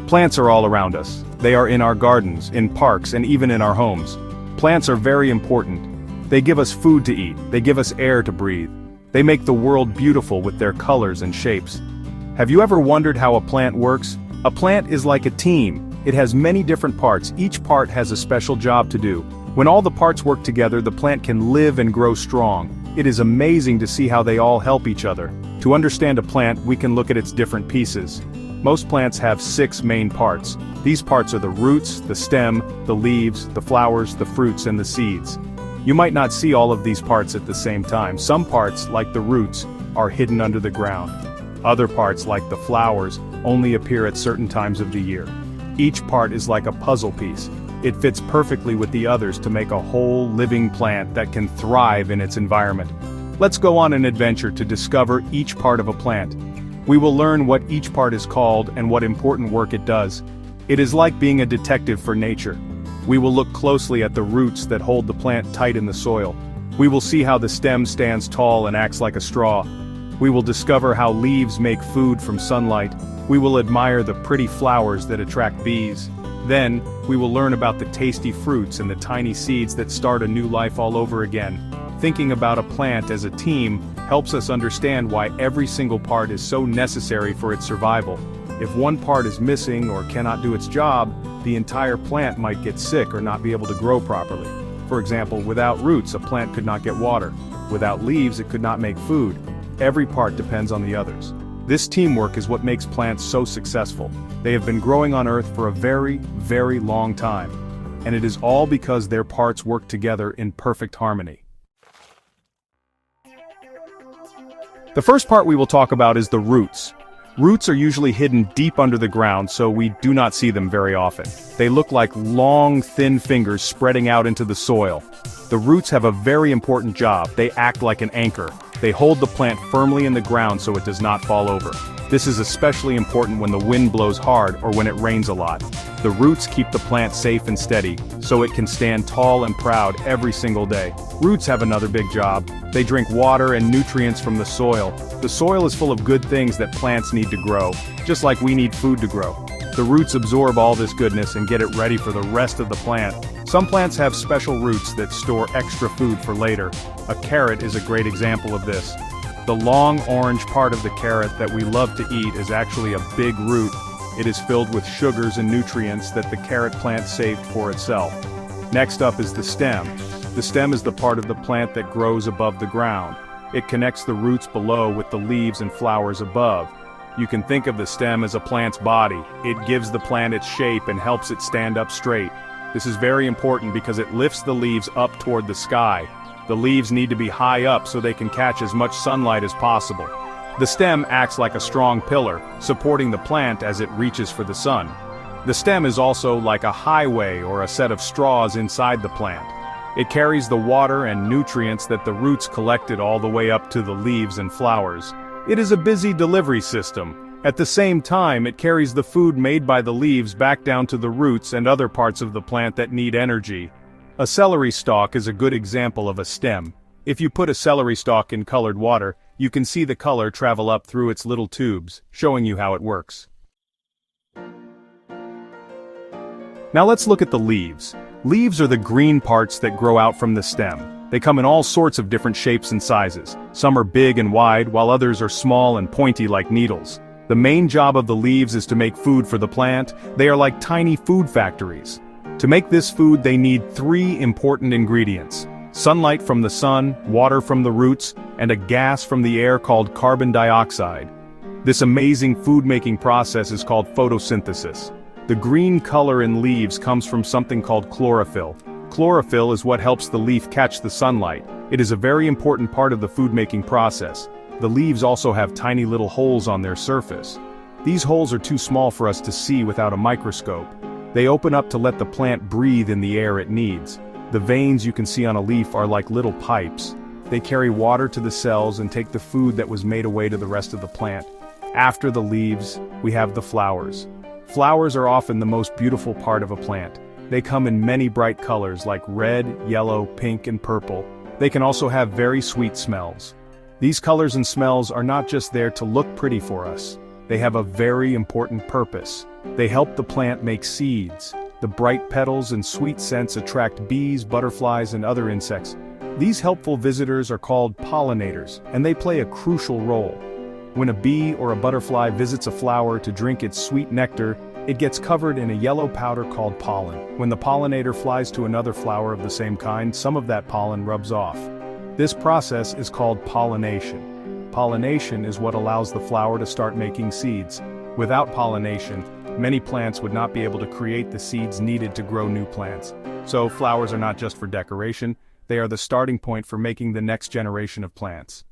Plants are all around us. They are in our gardens, in parks, and even in our homes. Plants are very important. They give us food to eat, they give us air to breathe. They make the world beautiful with their colors and shapes. Have you ever wondered how a plant works? A plant is like a team. It has many different parts. Each part has a special job to do. When all the parts work together, the plant can live and grow strong. It is amazing to see how they all help each other. To understand a plant, we can look at its different pieces. Most plants have 6 main parts. These parts are the roots, the stem, the leaves, the flowers, the fruits, and the seeds. You might not see all of these parts at the same time. Some parts, like the roots, are hidden under the ground. Other parts, like the flowers, only appear at certain times of the year. Each part is like a puzzle piece. It fits perfectly with the others to make a whole living plant that can thrive in its environment. Let's go on an adventure to discover each part of a plant. We will learn what each part is called and what important work it does. It is like being a detective for nature. We will look closely at the roots that hold the plant tight in the soil. We will see how the stem stands tall and acts like a straw. We will discover how leaves make food from sunlight. We will admire the pretty flowers that attract bees. Then, we will learn about the tasty fruits and the tiny seeds that start a new life all over again. Thinking about a plant as a team helps us understand why every single part is so necessary for its survival. If one part is missing or cannot do its job, the entire plant might get sick or not be able to grow properly. For example, without roots, a plant could not get water. Without leaves, it could not make food. Every part depends on the others. This teamwork is what makes plants so successful. They have been growing on Earth for a very, very long time. And it is all because their parts work together in perfect harmony. The first part we will talk about is the roots. Roots are usually hidden deep under the ground, so we do not see them very often. They look like long, thin fingers spreading out into the soil. The roots have a very important job. They act like an anchor. They hold the plant firmly in the ground so it does not fall over. This is especially important when the wind blows hard or when it rains a lot. The roots keep the plant safe and steady, so it can stand tall and proud every single day. Roots have another big job. They drink water and nutrients from the soil. The soil is full of good things that plants need to grow, just like we need food to grow. The roots absorb all this goodness and get it ready for the rest of the plant. Some plants have special roots that store extra food for later. A carrot is a great example of this. The long orange part of the carrot that we love to eat is actually a big root. It is filled with sugars and nutrients that the carrot plant saved for itself. Next up is the stem. The stem is the part of the plant that grows above the ground. It connects the roots below with the leaves and flowers above. You can think of the stem as a plant's body. It gives the plant its shape and helps it stand up straight. This is very important because it lifts the leaves up toward the sky. The leaves need to be high up so they can catch as much sunlight as possible. The stem acts like a strong pillar, supporting the plant as it reaches for the sun. The stem is also like a highway or a set of straws inside the plant. It carries the water and nutrients that the roots collected all the way up to the leaves and flowers. It is a busy delivery system. At the same time, it carries the food made by the leaves back down to the roots and other parts of the plant that need energy. A celery stalk is a good example of a stem. If you put a celery stalk in colored water, you can see the color travel up through its little tubes, showing you how it works. Now let's look at the leaves. Leaves are the green parts that grow out from the stem. They come in all sorts of different shapes and sizes. Some are big and wide, while others are small and pointy like needles. The main job of the leaves is to make food for the plant. They are like tiny food factories. To make this food, they need 3 important ingredients: sunlight from the sun, water from the roots, and a gas from the air called carbon dioxide. This amazing food-making process is called photosynthesis. The green color in leaves comes from something called chlorophyll. Chlorophyll is what helps the leaf catch the sunlight. It is a very important part of the food-making process. The leaves also have tiny little holes on their surface. These holes are too small for us to see without a microscope. They open up to let the plant breathe in the air it needs. The veins you can see on a leaf are like little pipes. They carry water to the cells and take the food that was made away to the rest of the plant. After the leaves, we have the flowers. Flowers are often the most beautiful part of a plant. They come in many bright colors like red, yellow, pink, and purple. They can also have very sweet smells. These colors and smells are not just there to look pretty for us. they have a very important purpose. They help the plant make seeds. The bright petals and sweet scents attract bees, butterflies, and other insects. These helpful visitors are called pollinators, and they play a crucial role. When a bee or a butterfly visits a flower to drink its sweet nectar, it gets covered in a yellow powder called pollen. When the pollinator flies to another flower of the same kind, some of that pollen rubs off. This process is called pollination. Pollination is what allows the flower to start making seeds. Without pollination, many plants would not be able to create the seeds needed to grow new plants. So flowers are not just for decoration, they are the starting point for making the next generation of plants.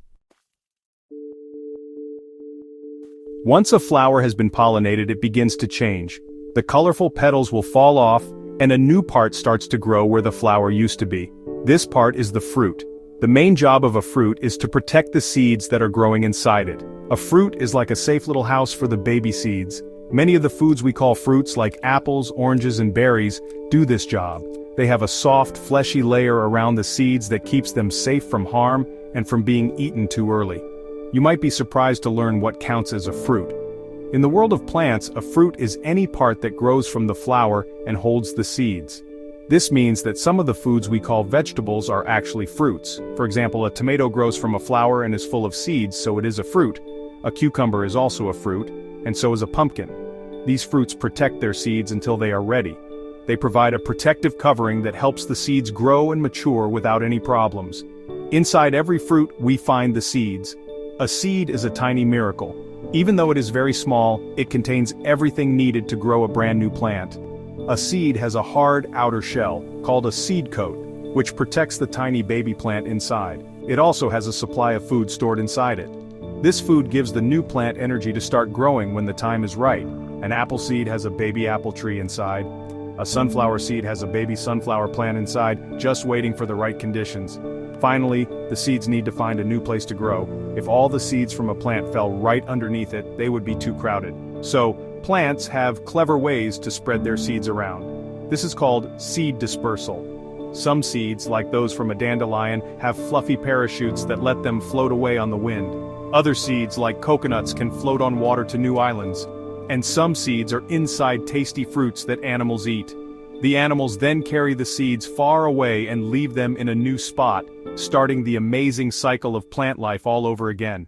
Once a flower has been pollinated, it begins to change. The colorful petals will fall off, and a new part starts to grow where the flower used to be. This part is the fruit. The main job of a fruit is to protect the seeds that are growing inside it. A fruit is like a safe little house for the baby seeds. Many of the foods we call fruits, like apples, oranges, and berries, do this job. They have a soft, fleshy layer around the seeds that keeps them safe from harm and from being eaten too early. You might be surprised to learn what counts as a fruit. In the world of plants, a fruit is any part that grows from the flower and holds the seeds. This means that some of the foods we call vegetables are actually fruits. For example, a tomato grows from a flower and is full of seeds, so it is a fruit. A cucumber is also a fruit, and so is a pumpkin. These fruits protect their seeds until they are ready. They provide a protective covering that helps the seeds grow and mature without any problems. Inside every fruit, we find the seeds. A seed is a tiny miracle. Even though it is very small, it contains everything needed to grow a brand new plant. A seed has a hard outer shell, called a seed coat, which protects the tiny baby plant inside. It also has a supply of food stored inside it. This food gives the new plant energy to start growing when the time is right. An apple seed has a baby apple tree inside. A sunflower seed has a baby sunflower plant inside, just waiting for the right conditions. Finally, the seeds need to find a new place to grow. If all the seeds from a plant fell right underneath it, they would be too crowded. So, plants have clever ways to spread their seeds around. This is called seed dispersal. Some seeds, like those from a dandelion, have fluffy parachutes that let them float away on the wind. Other seeds, like coconuts, can float on water to new islands. And some seeds are inside tasty fruits that animals eat. The animals then carry the seeds far away and leave them in a new spot, starting the amazing cycle of plant life all over again.